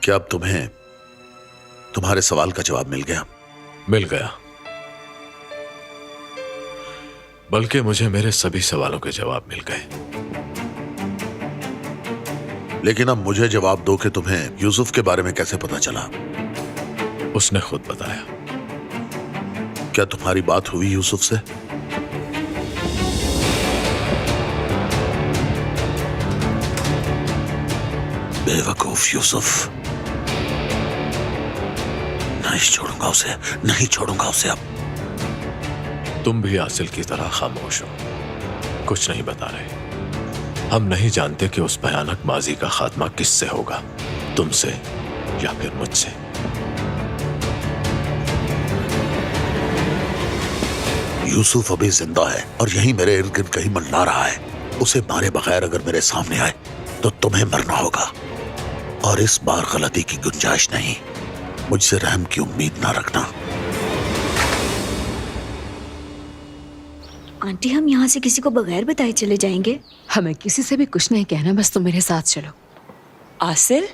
क्या अब तुम्हें तुम्हारे सवाल का जवाब मिल गया? मिल गया, बल्कि मुझे मेरे सभी सवालों के जवाब मिल गए। लेकिन अब मुझे जवाब दो कि तुम्हें यूसुफ के बारे में कैसे पता चला? उसने खुद बताया। क्या तुम्हारी बात हुई यूसुफ से? बेवकूफ यूसुफ, नहीं छोड़ूंगा उसे, नहीं छोड़ूंगा उसे अब। तुम भी आसिल की तरह खामोश हो, कुछ नहीं बता रहे। हम नहीं जानते कि उस भयानक माजी का खात्मा किससे होगा, तुमसे या फिर मुझसे। यूसुफ अभी जिंदा है और यहीं मेरे इर्द गिर्द कहीं मंडरा रहा है। उसे मारे बगैर अगर मेरे सामने आए तो तुम्हें मरना होगा, और इस बार गलती की गुंजाइश नहीं। मुझसे रहम की उम्मीद ना रखना। आंटी, हम यहाँ से किसी को बगैर बताए चले जाएंगे? हमें किसी से भी कुछ नहीं कहना, बस तुम मेरे साथ चलो। आसिल,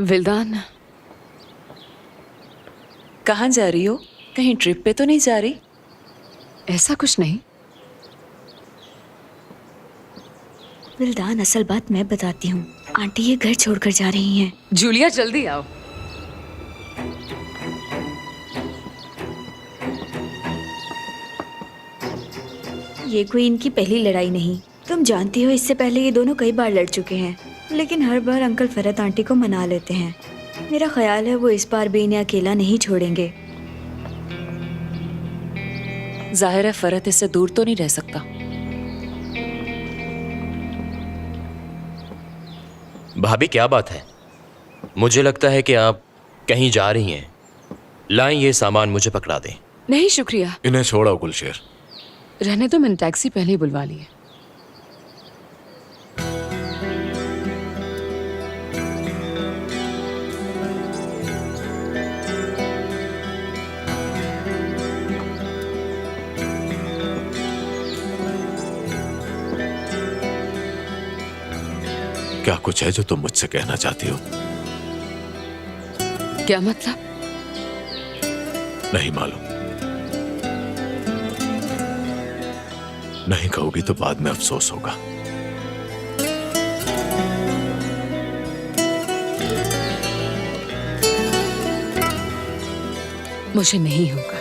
विल्दान, कहाँ जा रही हो? कहीं ट्रिप पे तो नहीं जा रही? ऐसा कुछ नहीं। विल्दान, असल बात मैं बताती हूँ। आंटी ये घर छोड़कर जा रही हैं। जूलिया, जल्दी आओ। ये कोई इनकी पहली लड़ाई नहीं। तुम जानती हो इससे पहले ये दोनों कई बार लड़ चुके हैं, लेकिन हर बार अंकल फरत आंटी को मना लेते हैं। मेरा ख्याल है वो इस बार भी इन्हें अकेला नहीं छोड़ेंगे। जाहिर है फरत इससे दूर तो नहीं रह सकता। भाभी, क्या बात है? मुझे लगता है कि आप कहीं जा रही हैं। लाएं ये सामान, मुझे पकड़ा दें। नहीं शुक्रिया, इन्हें छोड़ो गुलशेर। रहने तो मैंने टैक्सी पहले ही बुलवा ली है। क्या कुछ है जो तुम मुझसे कहना चाहती हो? क्या मतलब? नहीं मालूम। नहीं कहोगी तो बाद में अफसोस होगा। मुझे नहीं होगा।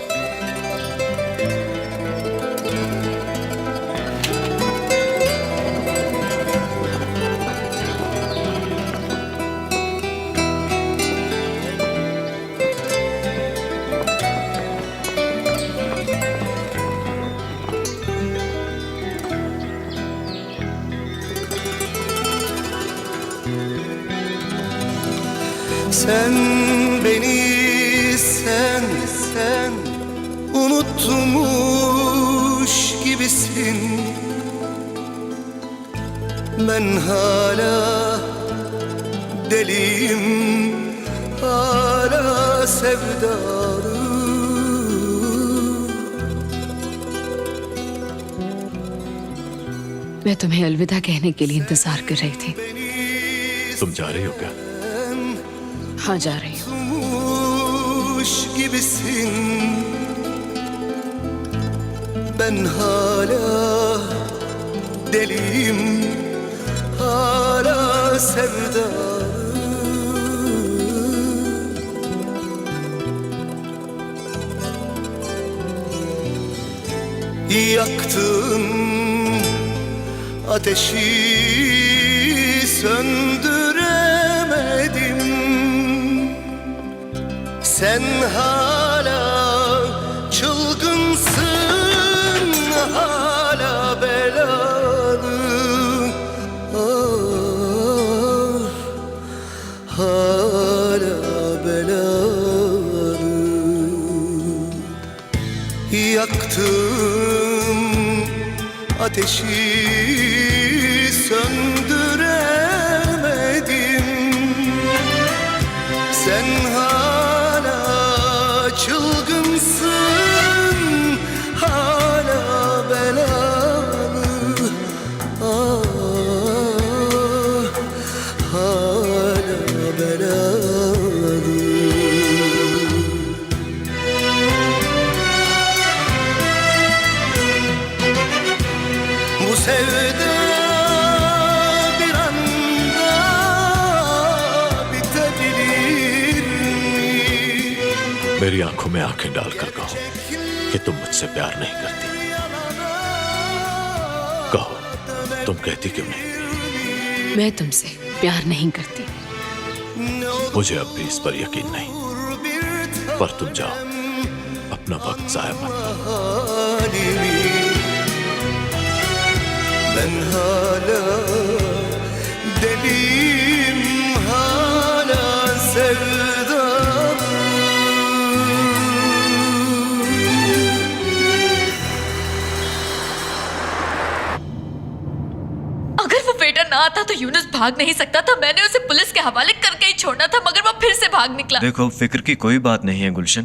Sen beni sen unutmuş gibisin. Ben hala deliyim, hala sevdalı. मैं तुम्हें अलविदा कहने के लिए इंतजार कर रही थी। तुम जा रही हो क्या? हाँ, जा रही हूँ। Unutmuş gibisin. Ben hala deliyim, hala sevdalı. Yaktın ateşi söndüremedim. Sen hala çılgınsın, hala belalı. Ah, hala belalı. Yaktım ateşi söndüremedim. Sen hala çılgınsın, hala belalı. Ah, मेरी आंखों में आंखें डालकर कहो कि तुम मुझसे प्यार नहीं करती। कहो, तुम कहती क्यों नहीं? मैं तुमसे प्यार नहीं करती। मुझे अब भी इस पर यकीन नहीं, पर तुम जाओ, अपना वक्त जाया मत करो। Ben hala deliyim, hala sevdam. अगर वो वेटर ना आता तो यूनुस भाग नहीं सकता था। मैंने उसे पुलिस के हवाले करके ही छोड़ना था, मगर वो फिर से भाग निकला। देखो, फिक्र की कोई बात नहीं है गुलशन।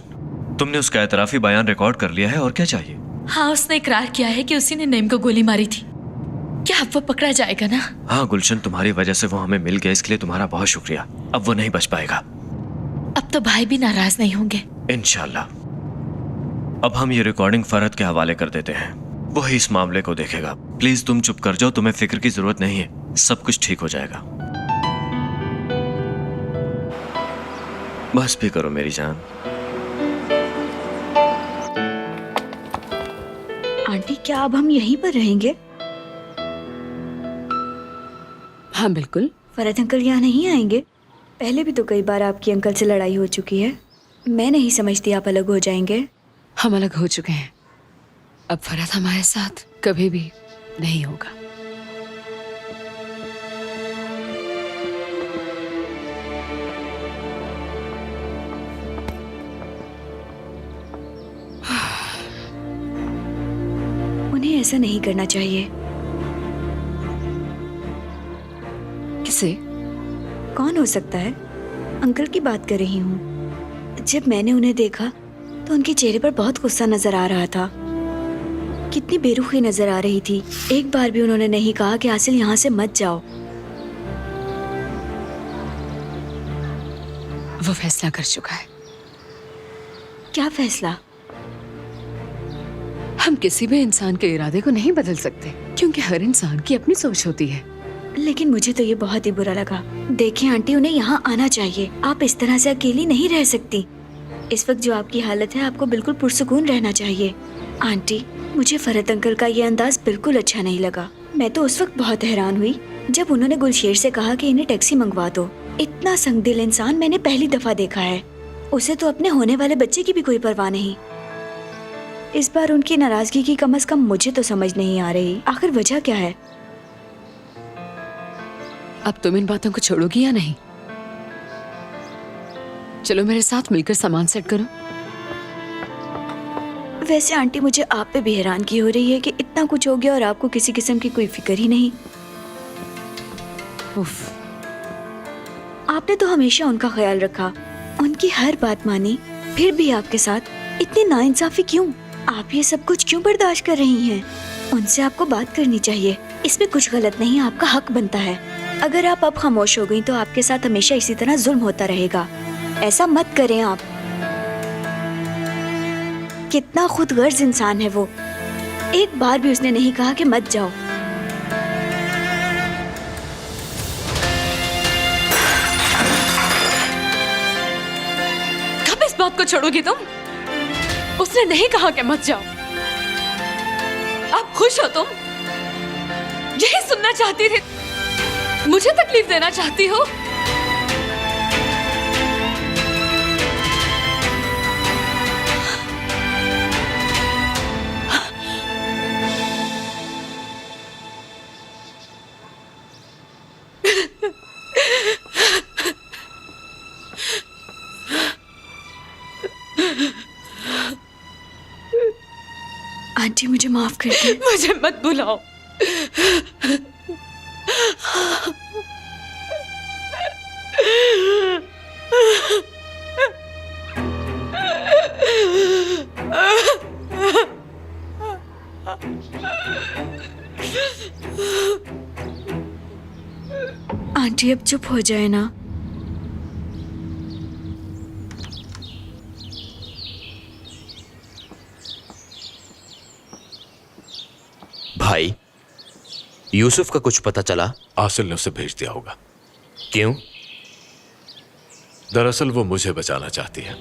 तुमने उसका एतराफी बयान रिकॉर्ड कर लिया है, और क्या चाहिए? हाँ, उसने इकरार किया है कि उसी ने नईम को गोली मारी थी। क्या अब वो पकड़ा जाएगा ना? हाँ गुलशन, तुम्हारी वजह से वो हमें मिल गया, इसके लिए तुम्हारा बहुत शुक्रिया। अब वो नहीं बच पाएगा। अब तो भाई भी नाराज नहीं होंगे। इंशाल्लाह। अब हम ये रिकॉर्डिंग फरहत के हवाले कर देते हैं, वो ही इस मामले को देखेगा। प्लीज तुम चुप कर जाओ, तुम्हें फिक्र की जरूरत नहीं है, सब कुछ ठीक हो जाएगा। बस भी करो मेरी जान। आंटी, क्या अब हम यहीं पर रहेंगे? हाँ बिल्कुल। फरहत अंकल यहाँ नहीं आएंगे? पहले भी तो कई बार आपकी अंकल से लड़ाई हो चुकी है। मैं नहीं समझती आप अलग हो जाएंगे। हम अलग हो चुके हैं, अब फरहत हमारे साथ कभी भी नहीं होगा। उन्हें ऐसा नहीं करना चाहिए। किसे? कौन हो सकता है? अंकल की बात कर रही हूँ। जब मैंने उन्हें देखा तो उनके चेहरे पर बहुत गुस्सा नजर आ रहा था, कितनी बेरुखी नजर आ रही थी। एक बार भी उन्होंने नहीं कहा कि आसिल यहाँ से मत जाओ। वो फैसला कर चुका है। क्या फैसला? हम किसी भी इंसान के इरादे को नहीं बदल सकते, क्योंकि हर इंसान की अपनी सोच होती है। लेकिन मुझे तो ये बहुत ही बुरा लगा। देखिए आंटी, उन्हें यहाँ आना चाहिए। आप इस तरह से अकेली नहीं रह सकती। इस वक्त जो आपकी हालत है, आपको बिल्कुल पुरसुकून रहना चाहिए। आंटी, मुझे फरहत अंकल का ये अंदाज बिल्कुल अच्छा नहीं लगा। मैं तो उस वक्त बहुत हैरान हुई जब उन्होंने गुलशेर से कहा कि इन्हें टैक्सी मंगवा दो। इतना संगदिल इंसान मैंने पहली दफा देखा है। उसे तो अपने होने वाले बच्चे की भी कोई परवाह नहीं। इस बार उनकी नाराजगी की कम से कम मुझे तो समझ नहीं आ रही। आखिर वजह क्या है? अब तुम इन बातों को छोड़ोगी या नहीं? चलो मेरे साथ मिलकर सामान सेट करो। वैसे आंटी, मुझे आप पे भी हैरानगी हो रही है कि इतना कुछ हो गया और आपको किसी किस्म की कोई फिक्र ही नहीं। उफ। आपने तो हमेशा उनका ख्याल रखा, उनकी हर बात मानी, फिर भी आपके साथ इतनी नाइंसाफी क्यों? आप ये सब कुछ क्यों बर्दाश्त कर रही हैं? उनसे आपको बात करनी चाहिए। इसमें कुछ गलत नहीं, आपका हक बनता है। अगर आप अब खामोश हो गई तो आपके साथ हमेशा इसी तरह जुल्म होता रहेगा। ऐसा मत करें आप। कितना खुदगर्ज इंसान है वो। एक बार भी उसने नहीं कहा कि मत जाओ। कब इस बात को छोड़ोगी तुम? उसने नहीं कहा कि मत जाओ। अब खुश हो तुम? यही सुनना चाहती थी? मुझे तकलीफ देना चाहती हो? आंटी, मुझे माफ कर दे। मुझे मत बुलाओ। आंटी, अब चुप हो जाए ना। भाई, यूसुफ का कुछ पता चला? आसिल ने उसे भेज दिया होगा। क्यों? दरअसल वो मुझे बचाना चाहती है।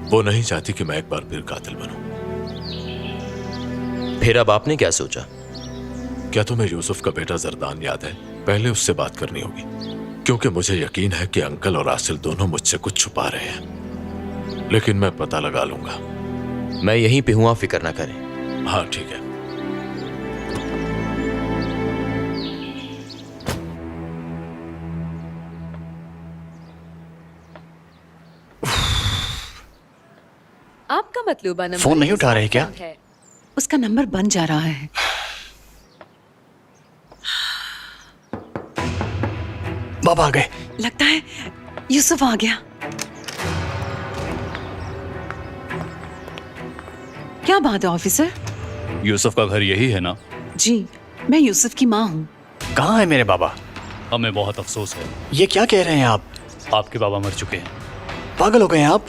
वो नहीं चाहती कि मैं एक बार फिर कातिल बनूं। फिर अब आपने क्या सोचा? क्या तुम्हें यूसुफ का बेटा जरदान याद है? पहले उससे बात करनी होगी, क्योंकि मुझे यकीन है कि अंकल और आसिल दोनों मुझसे कुछ छुपा रहे हैं, लेकिन मैं पता लगा लूंगा। मैं यहीं पे हूं, आप फिक्र ना करें। हाँ ठीक है। आपका मतलूबा नंबर फोन नहीं उठा रहे क्या? है। उसका नंबर बंद जा रहा है। बाबा आ गए। लगता है यूसुफ आ गया। क्या बात है ऑफिसर? यूसुफ का घर यही है ना? जी, मैं यूसुफ की माँ हूँ। कहाँ है मेरे बाबा? हमें बहुत अफसोस है, ये क्या कह रहे हैं आप? आपके बाबा मर चुके हैं। पागल हो गए हैं आप?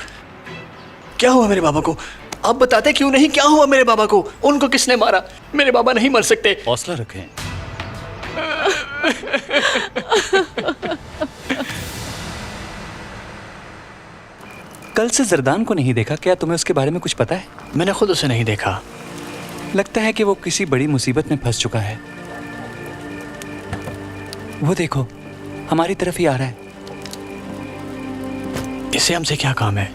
क्या हुआ मेरे बाबा को? आप बताते क्यों नहीं? क्या हुआ मेरे बाबा को? उनको किसने मारा? मेरे बाबा नहीं मर सकते। हौसला रखें। कल से जरदान को नहीं देखा, क्या तुम्हें उसके बारे में कुछ पता है? मैंने खुद उसे नहीं देखा। लगता है कि वो किसी बड़ी मुसीबत में फंस चुका है। वो देखो, हमारी तरफ ही आ रहा है। इसे हमसे क्या काम है?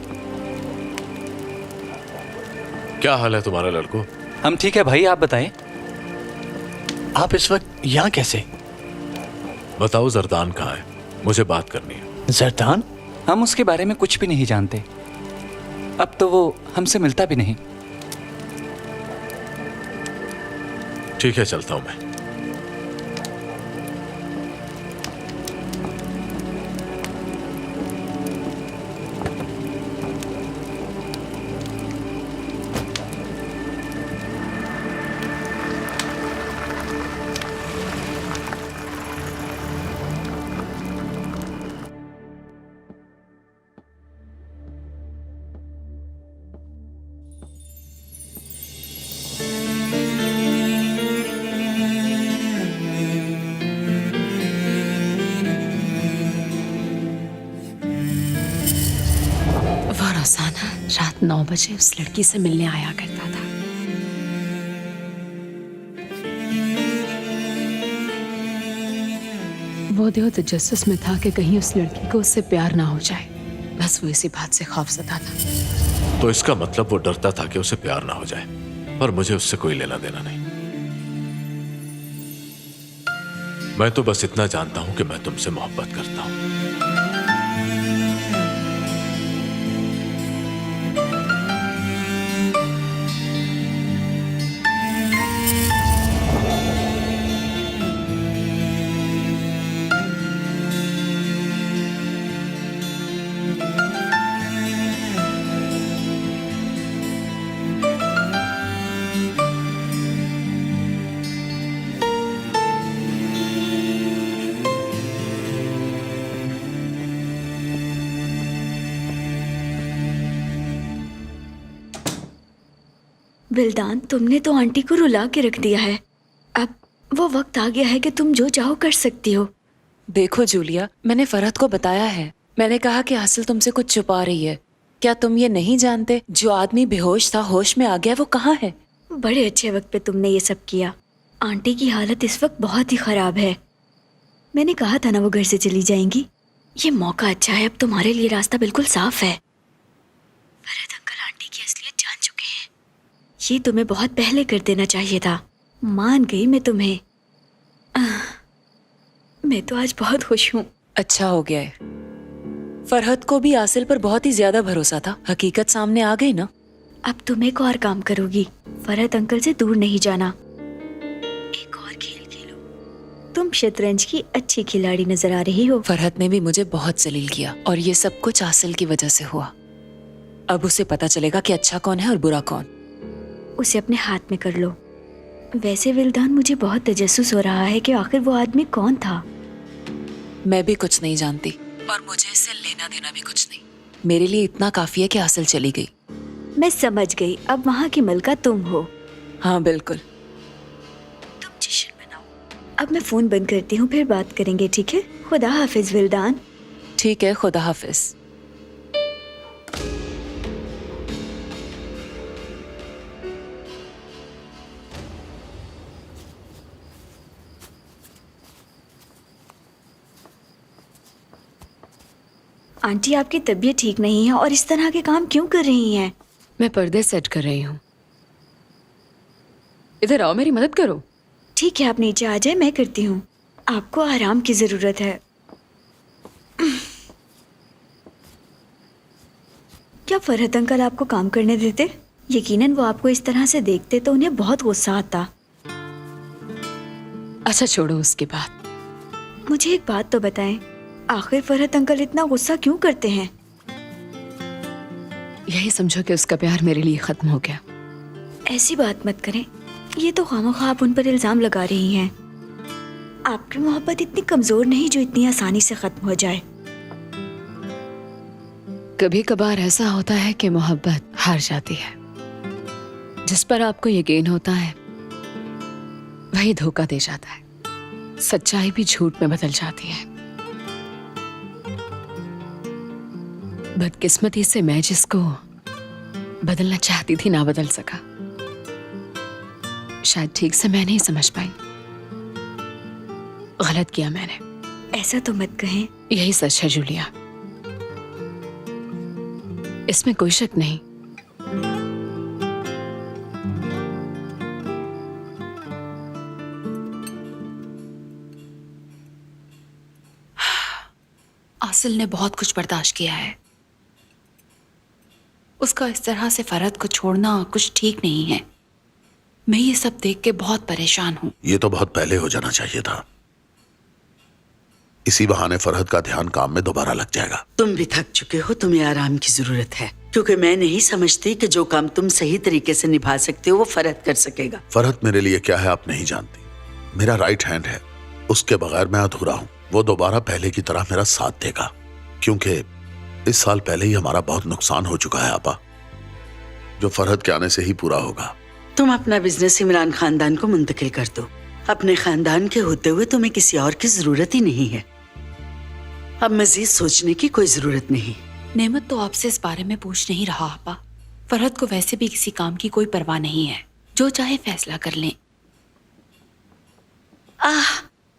क्या हाल है तुम्हारा लड़को? हम ठीक है भाई, आप बताएं। आप इस वक्त यहाँ कैसे? बताओ जरदान कहाँ है, मुझे बात करनी है। जरदान? हम उसके बारे में कुछ भी नहीं जानते। अब तो वो हमसे मिलता भी नहीं। ठीक है, चलता हूं मैं। वो रोजाना रात 9 बजे उस लड़की से मिलने आया करता था। वो देव तजस्सुस में था कि कहीं उस लड़की को उससे प्यार ना हो जाए। बस वो इसी बात से खौफजदा था। तो इसका मतलब वो डरता था कि उसे प्यार ना हो जाए, पर मुझे उससे कोई लेना देना नहीं। मैं तो बस इतना जानता हूं कि मैं तुमसे मोहब्बत करता हूं। विल्दान, तुमने तो आंटी को रुला के रख दिया है। अब वो वक्त आ गया है कि तुम जो चाहो कर सकती हो। देखो जूलिया, मैंने फरहत को बताया है। मैंने कहा कि आसिल तुमसे कुछ छुपा रही है। क्या तुम ये नहीं जानते जो आदमी बेहोश था होश में आ गया वो कहाँ है? बड़े अच्छे वक्त पे तुमने ये सब किया। आंटी की हालत इस वक्त बहुत ही खराब है। मैंने कहा था ना वो घर से चली जाएंगी। ये मौका अच्छा है, अब तुम्हारे लिए रास्ता बिल्कुल साफ है। फरहत अंकल आंटी की असलियत जान चुके हैं। ये तुम्हें बहुत पहले कर देना चाहिए था। मान गई मैं तुम्हें। मैं तो आज बहुत खुश हूँ। अच्छा हो गया है। फरहत को भी आसिल पर बहुत ही ज्यादा भरोसा था। हकीकत सामने आ गई ना। अब तुम एक और काम करोगी। फरहत अंकल से दूर नहीं जाना। एक और खेल खेलो। तुम शतरंज की अच्छी खिलाड़ी नजर आ रही हो। फरहत ने भी मुझे बहुत जलील किया और ये सब कुछ आसिल की वजह से हुआ। अब उसे पता चलेगा कि अच्छा कौन है और बुरा कौन। उसे अपने हाथ में कर लो। वैसे विल्दान, मुझे बहुत तजस्सुस हो रहा है कि आखिर वो आदमी कौन था। मैं भी कुछ नहीं जानती और मुझे इससे लेना देना भी कुछ नहीं। मेरे लिए इतना काफी है कि आसिल चली गई। मैं समझ गई, अब वहाँ की मलका तुम हो। हाँ बिल्कुल। तुम जश्न मनाओ। अब मैं फोन बंद करती हूँ, फिर बात करेंगे, ठीक है? खुदा हाफिज विल्दान। ठीक है, खुदा हाफिज। आंटी, आपकी तबीयत ठीक नहीं है और इस तरह के काम क्यों कर रही हैं? मैं पर्दे सेट कर रही हूँ। इधर आओ, मेरी मदद करो। ठीक है, आप नीचे आ जाए, मैं करती हूँ। आपको आराम की जरूरत है। क्या फरहत अंकल आपको काम करने देते? यकीनन वो आपको इस तरह से देखते तो उन्हें बहुत गुस्सा आता। अच्छा छोड़ो उसकी बात। मुझे एक बात तो बताएं, आखिर फरहत अंकल इतना गुस्सा क्यों करते हैं? यही समझो कि उसका प्यार मेरे लिए खत्म हो गया। ऐसी बात मत करें, ये तो खामखा आप उन पर इल्जाम लगा रही हैं। आपकी मोहब्बत इतनी कमजोर नहीं जो इतनी आसानी से खत्म हो जाए। कभी कभार ऐसा होता है कि मोहब्बत हार जाती है। जिस पर आपको यकीन होता है वही धोखा दे जाता है। सच्चाई भी झूठ में बदल जाती है। बदकिस्मती से मैं जिसको बदलना चाहती थी ना बदल सका। शायद ठीक से मैं नहीं समझ पाई। गलत किया मैंने। ऐसा तो मत कहें। यही सच है जूलिया, इसमें कोई शक नहीं। आसिल ने बहुत कुछ बर्दाश्त किया है। उसका इस तरह से फरहत को छोड़ना कुछ ठीक नहीं है। मैं ये सब देख के बहुत परेशान हूँ। ये तो बहुत पहले हो जाना चाहिए था। इसी बहाने फरहत का ध्यान काम में दोबारा लग जाएगा। तुम भी थक चुके हो, तुम्हें आराम की जरूरत है। क्योंकि मैं नहीं समझती कि जो काम तुम सही तरीके से निभा सकते हो वो फरहत कर सकेगा। फरहत मेरे लिए क्या है आप नहीं जानती। मेरा राइट हैंड है, उसके बगैर मैं अधूरा हूँ। वो दोबारा पहले की तरह मेरा साथ देगा, क्योंकि इस साल पहले ही हमारा बहुत नुकसान हो चुका है आपा, जो फरहत के आने से ही पूरा होगा। तुम अपना बिजनेस इमरान खानदान को मुंतकिल कर दो। अपने खानदान के होते हुए तुम्हें किसी और की जरूरत ही नहीं है। अब मजीद सोचने की कोई जरूरत नहीं। नेमत तो आपसे इस बारे में पूछ नहीं रहा आपा। फरहत को वैसे भी किसी काम की कोई परवाह नहीं है, जो चाहे फैसला कर लें।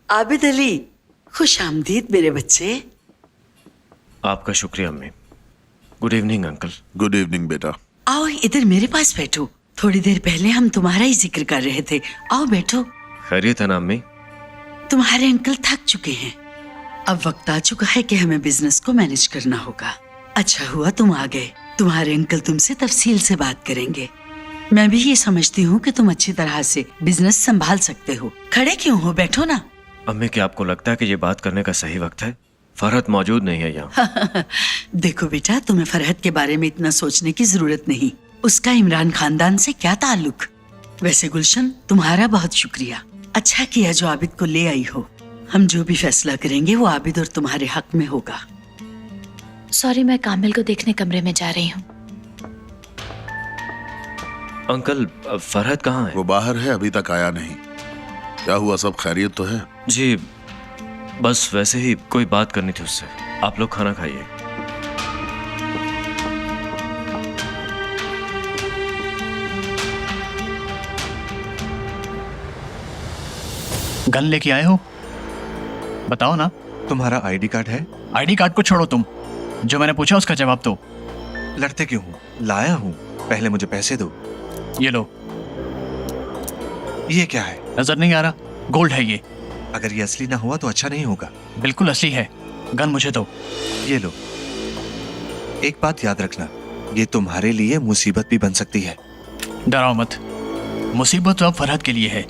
आबिद अली, खुश आमदीद मेरे बच्चे। आपका शुक्रिया अम्मी। Good evening uncle. Good evening बेटा। आओ इधर मेरे पास बैठो। थोड़ी देर पहले हम तुम्हारा ही जिक्र कर रहे थे। आओ बैठो। खैरियत है ना अम्मी? तुम्हारे अंकल थक चुके हैं। अब वक्त आ चुका है कि हमें बिजनेस को मैनेज करना होगा। अच्छा हुआ तुम आ गए। तुम्हारे अंकल तुमसे तफसील से बात करेंगे। मैं भी ये समझती हूँ कि तुम अच्छी तरह से बिजनेस संभाल सकते हो। खड़े क्यों हो, बैठो ना। अम्मी, क्या आपको लगता है कि ये बात करने का सही वक्त है? फरहत मौजूद नहीं है यहाँ। देखो बेटा, तुम्हें फरहत के बारे में इतना सोचने की जरूरत नहीं। उसका इमरान खानदान से क्या ताल्लुक। वैसे गुलशन, तुम्हारा बहुत शुक्रिया। अच्छा किया जो आबिद को ले आई हो। हम जो भी फैसला करेंगे वो आबिद और तुम्हारे हक में होगा। सॉरी, मैं कामिल को देखने कमरे में जा रही हूँ। अंकल, फरहत कहाँ है? वो बाहर है, अभी तक आया नहीं। क्या हुआ, सब खैरियत तो है? जी बस वैसे ही कोई बात करनी थी उससे। आप लोग खाना खाइए। गन लेके आए हो? बताओ ना। तुम्हारा आईडी कार्ड है? आईडी कार्ड को छोड़ो, तुम जो मैंने पूछा उसका जवाब दो। लड़ते क्यों हो? लाया हूँ, पहले मुझे पैसे दो। ये लो। ये क्या है? नजर नहीं आ रहा? गोल्ड है ये। अगर ये असली ना हुआ तो अच्छा नहीं होगा। बिल्कुल असली है। गन मुझे दो। ये लो। एक बात याद रखना, ये तुम्हारे लिए मुसीबत भी बन सकती है। डराओ मत, मुसीबत तो अब फरहत के लिए है।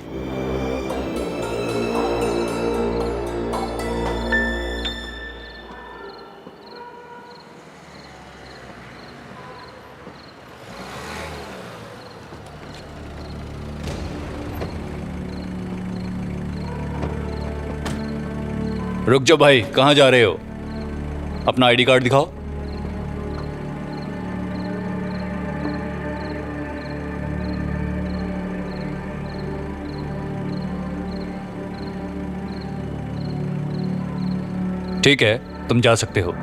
रुक जाओ भाई, कहाँ जा रहे हो? अपना आईडी कार्ड दिखाओ। ठीक है, तुम जा सकते हो।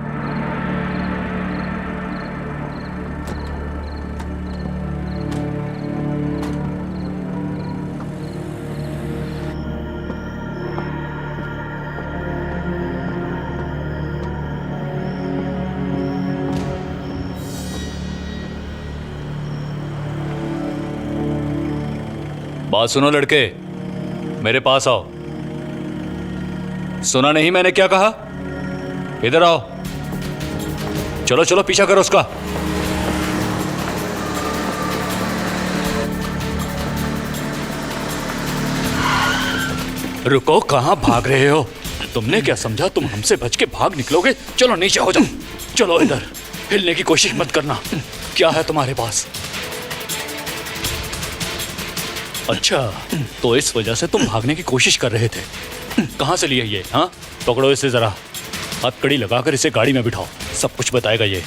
बात सुनो लड़के, मेरे पास आओ। सुना नहीं मैंने क्या कहा? इधर आओ। चलो चलो पीछा करो उसका। रुको, कहां भाग रहे हो? तुमने क्या समझा तुम हमसे बच के भाग निकलोगे? चलो नीचे हो जाओ। चलो इधर, हिलने की कोशिश मत करना। क्या है तुम्हारे पास? अच्छा, तो इस वजह से तुम भागने की कोशिश कर रहे थे। कहां से लिए ये? हाँ, पकड़ो इसे जरा, हथकड़ी लगाकर इसे गाड़ी में बिठाओ, सब कुछ बताएगा ये।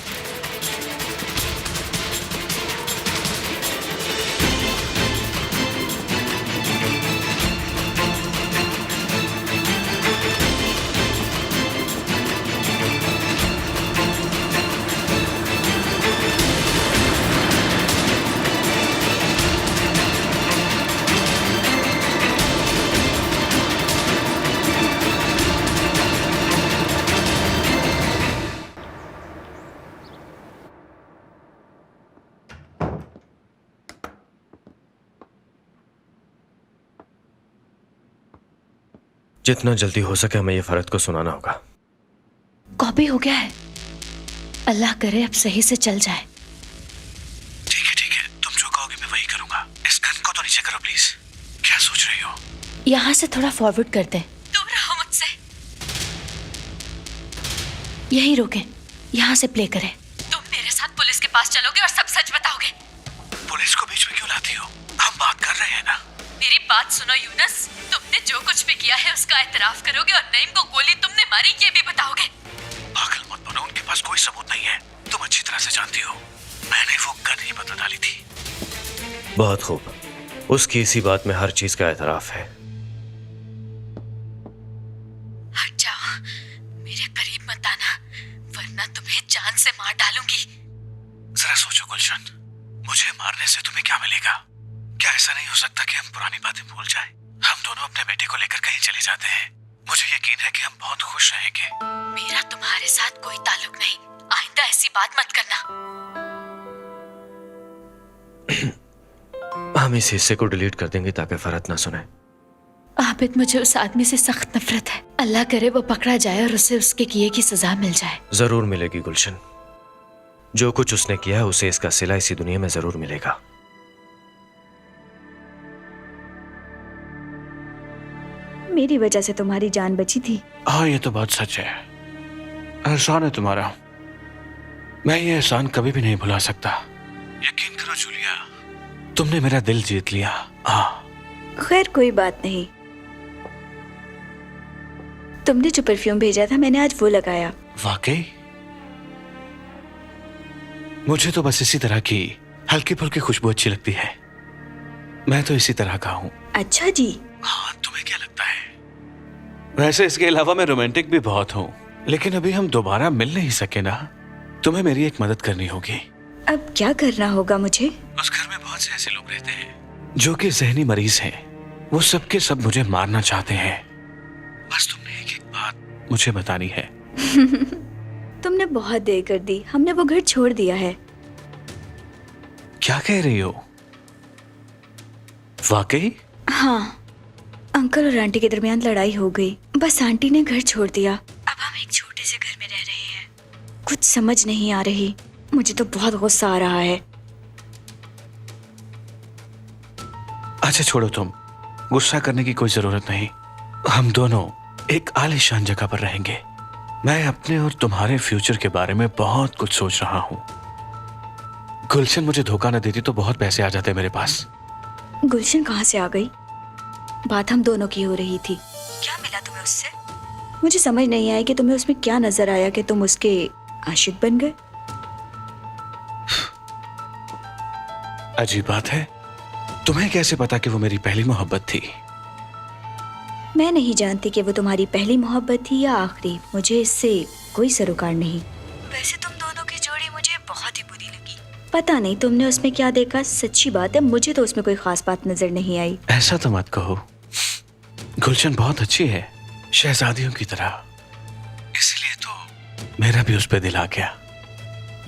जितना जल्दी हो सके हमें ये फरत को सुनाना होगा। कॉपी हो गया है, अल्लाह करे अब सही से चल जाए। ठीक है, तुम जो कहोगे मैं वही करूंगा। इस गन को तो नीचे करो प्लीज। क्या सोच रही हो? यहाँ से थोड़ा फॉरवर्ड करते हैं। दूर रहो मुझसे। यहीं रोकें, यहाँ से प्ले करें। तुम मेरे साथ पुलिस के पास चलोगे और सब सच बताओगे। पुलिस को बीच में क्यों लाती हो? हम बात कर रहे हैं ना। मेरी बात सुनो यूनस, तुमने जो कुछ भी किया है उसका एतराफ करोगे और नईम को गोली तुमने मारी ये भी बताओगे। पागल मत बनो, उनके पास कोई सबूत नहीं है। तुम अच्छी तरह से जानती हो मैंने वो गन ही बदल डाली थी। बहुत खूब, उसकी इसी बात में हर चीज का एतराफ है। हट जाओ, मेरे करीब मत आना वरना तुम्हें जान से मार डालूंगी। जरा सोचो गुलशन, मुझे मारने से तुम्हें क्या मिलेगा? क्या ऐसा नहीं हो सकता कि हम पुरानी बातें भूल जाएं? हम दोनों अपने बेटे को लेकर कहीं चले जाते हैं। मुझे यकीन है कि हम बहुत खुश रहेंगे। मेरा तुम्हारे साथ कोई ताल्लुक नहीं, आइंदा ऐसी बात मत करना। हम इस हिस्से को डिलीट कर देंगे ताकि फरत ना सुने। आबिद, मुझे उस आदमी से सख्त नफरत है। अल्लाह करे वो पकड़ा जाए और उसे उसके किए की सजा मिल जाए। जरूर मिलेगी गुलशन, जो कुछ उसने किया है उसे इसका सिला इसी दुनिया में जरूर मिलेगा। मेरी वजह से तुम्हारी जान बची थी। हाँ, ये तो बात सच है। एहसान है तुम्हारा, मैं ये एहसान कभी भी नहीं भुला सकता। यकीन करो जूलिया, तुमने मेरा दिल जीत लिया। हाँ, खैर कोई बात नहीं। तुमने जो परफ्यूम भेजा था मैंने आज वो लगाया। वाकई? मुझे तो बस इसी तरह की हल्की फुल्की खुशबू अच्छी लगती है। मैं तो इसी तरह का हूँ। अच्छा जी। हाँ, तुम्हें क्या लगता है? वैसे इसके अलावा मैं रोमांटिक भी बहुत हूँ, लेकिन अभी हम दोबारा मिल नहीं सके ना। तुम्हें मेरी एक मदद करनी होगी। अब क्या करना होगा मुझे? उस घर में बहुत से ऐसे लोग रहते हैं जो कि जहनी मरीज हैं। वो सब के सब मुझे मारना चाहते हैं। बस तुमने एक बात मुझे बतानी है। तुमने बहुत देर कर दी, हमने वो घर छोड़ दिया है। क्या कह रही हो? वाकई? हाँ, अंकल और आंटी के दरमियान लड़ाई हो गई। बस आंटी ने घर छोड़ दिया। अब हम एक छोटे से घर में रह रहे हैं। कुछ समझ नहीं आ रही। मुझे तो बहुत गुस्सा आ रहा है। अच्छा छोड़ो, तुम गुस्सा करने की कोई जरूरत नहीं। हम दोनों एक आलीशान जगह पर रहेंगे। मैं अपने और तुम्हारे फ्यूचर के बारे में बहुत कुछ सोच रहा हूँ। गुलशन मुझे धोखा न देती तो बहुत पैसे आ जाते मेरे पास। गुलशन कहाँ से आ गई? बात हम दोनों की हो रही थी। क्या मिला तुम्हें उससे? मुझे समझ नहीं आया कि तुम्हें उसमें क्या नजर आया कि तुम उसके आशिक बन गए। अजीब बात है, तुम्हें कैसे पता कि वो मेरी पहली मोहब्बत थी? मैं नहीं जानती कि वो तुम्हारी पहली मोहब्बत थी या आखिरी। मुझे इससे कोई सरोकार नहीं। वैसे तुम दोनों की जोड़ी मुझे बहुत ही बुरी लगी। पता नहीं तुमने उसमें क्या देखा। सच्ची बात है, मुझे तो उसमें कोई खास बात नजर नहीं आई। ऐसा तो मत कहो, गुलशन बहुत अच्छी है, शहजादियों की तरह। इसलिए तो मेरा भी उस पर दिल आ गया।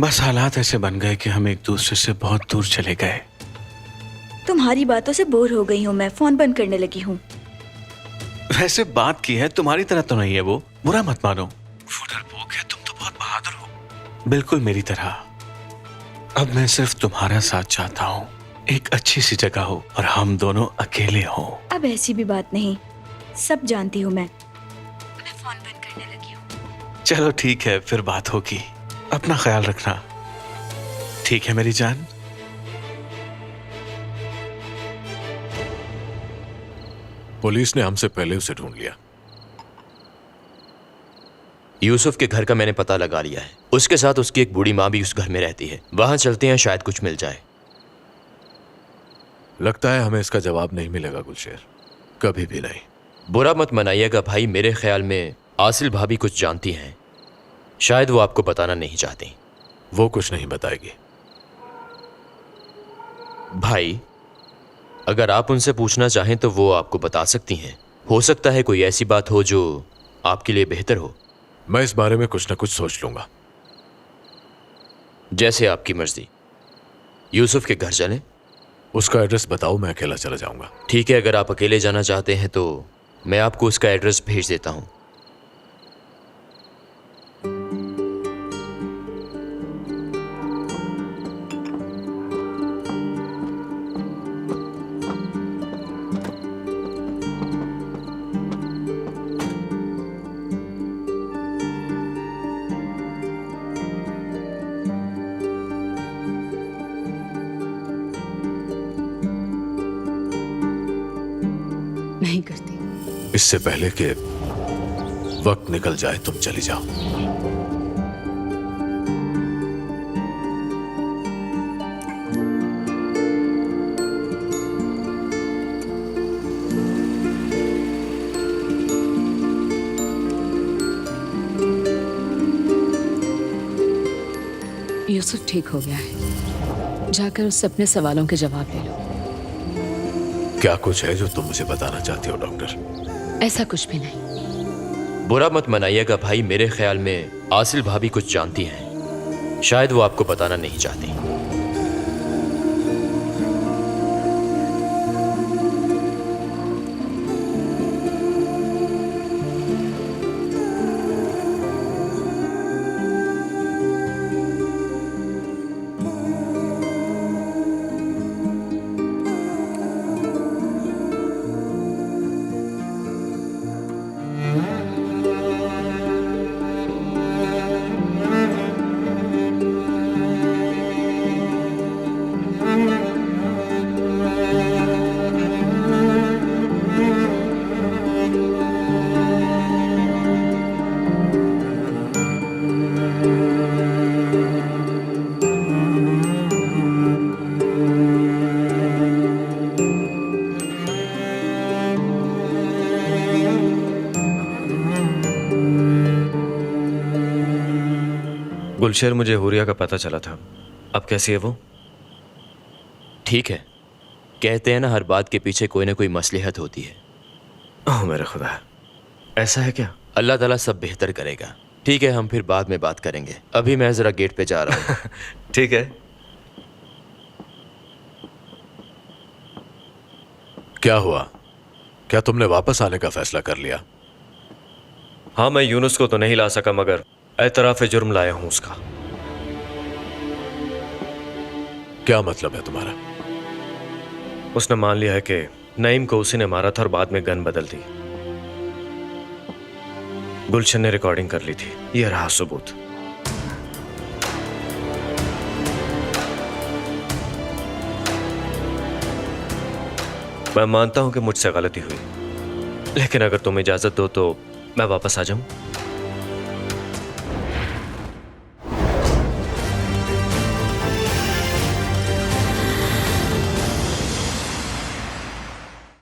बस हालात ऐसे बन गए कि हम एक दूसरे से बहुत दूर चले गए। तुम्हारी बातों से बोर हो गई हूँ मैं, फोन बंद करने लगी हूँ। वैसे बात की है, तुम्हारी तरह तो नहीं है वो, बुरा मत मानो। वो डरपोक है, तुम तो बहुत बहादुर हो, बिल्कुल मेरी तरह। अब मैं सिर्फ तुम्हारा साथ चाहता हूँ, एक अच्छी सी जगह हो और हम दोनों अकेले हो। अब ऐसी भी बात नहीं, सब जानती हूँ मैं फोन बंद करने लगी हूँ। चलो ठीक है, फिर बात होगी। अपना ख्याल रखना, ठीक है मेरी जान? पुलिस ने हमसे पहले उसे ढूंढ लिया। यूसुफ के घर का मैंने पता लगा लिया है। उसके साथ उसकी एक बूढ़ी माँ भी उस घर में रहती है। वहां चलते हैं, शायद कुछ मिल जाए। लगता है हमें इसका जवाब नहीं मिलेगा गुलशेर, कभी भी नहीं। बुरा मत मनाइएगा भाई, मेरे ख्याल में आसिल भाभी कुछ जानती हैं, शायद वो आपको बताना नहीं चाहती। वो कुछ नहीं बताएगी। भाई अगर आप उनसे पूछना चाहें तो वो आपको बता सकती हैं। हो सकता है कोई ऐसी बात हो जो आपके लिए बेहतर हो। मैं इस बारे में कुछ ना कुछ सोच लूंगा। जैसे आपकी मर्जी। यूसुफ के घर चलें? उसका एड्रेस बताओ, मैं अकेला चला जाऊंगा। ठीक है, अगर आप अकेले जाना चाहते हैं तो मैं आपको उसका एड्रेस भेज देता हूं। नहीं करती। इससे पहले कि वक्त निकल जाए तुम चली जाओ। यूसुफ ठीक हो गया है, जाकर उससे अपने सवालों के जवाब ले लो। क्या कुछ है जो तुम मुझे बताना चाहती हो डॉक्टर? ऐसा कुछ भी नहीं। बुरा मत मनाइएगा भाई, मेरे ख्याल में आसिल भाभी कुछ जानती हैं, शायद वो आपको बताना नहीं चाहती। गुलशेर, मुझे हुरिया का पता चला था। अब कैसी है वो? ठीक है। कहते हैं ना, हर बात के पीछे कोई ना कोई मसलहत होती है। ओह मेरे खुदा, ऐसा है क्या? अल्लाह ताला सब बेहतर करेगा। ठीक है, हम फिर बाद में बात करेंगे। अभी मैं जरा गेट पे जा रहा हूँ। ठीक है। क्या हुआ? क्या तुमने वापस आने का फैसला कर लिया? हाँ, मैं यूनुस को तो नहीं ला सका, मगर एतराफ़ जुर्म लाया हूं उसका। क्या मतलब है तुम्हारा? उसने मान लिया है कि नईम को उसी ने मारा था और बाद में गन बदल दी। गुलशन ने रिकॉर्डिंग कर ली थी, यह रहा सबूत। मैं मानता हूं कि मुझसे गलती हुई, लेकिन अगर तुम इजाजत दो तो मैं वापस आ जाऊं।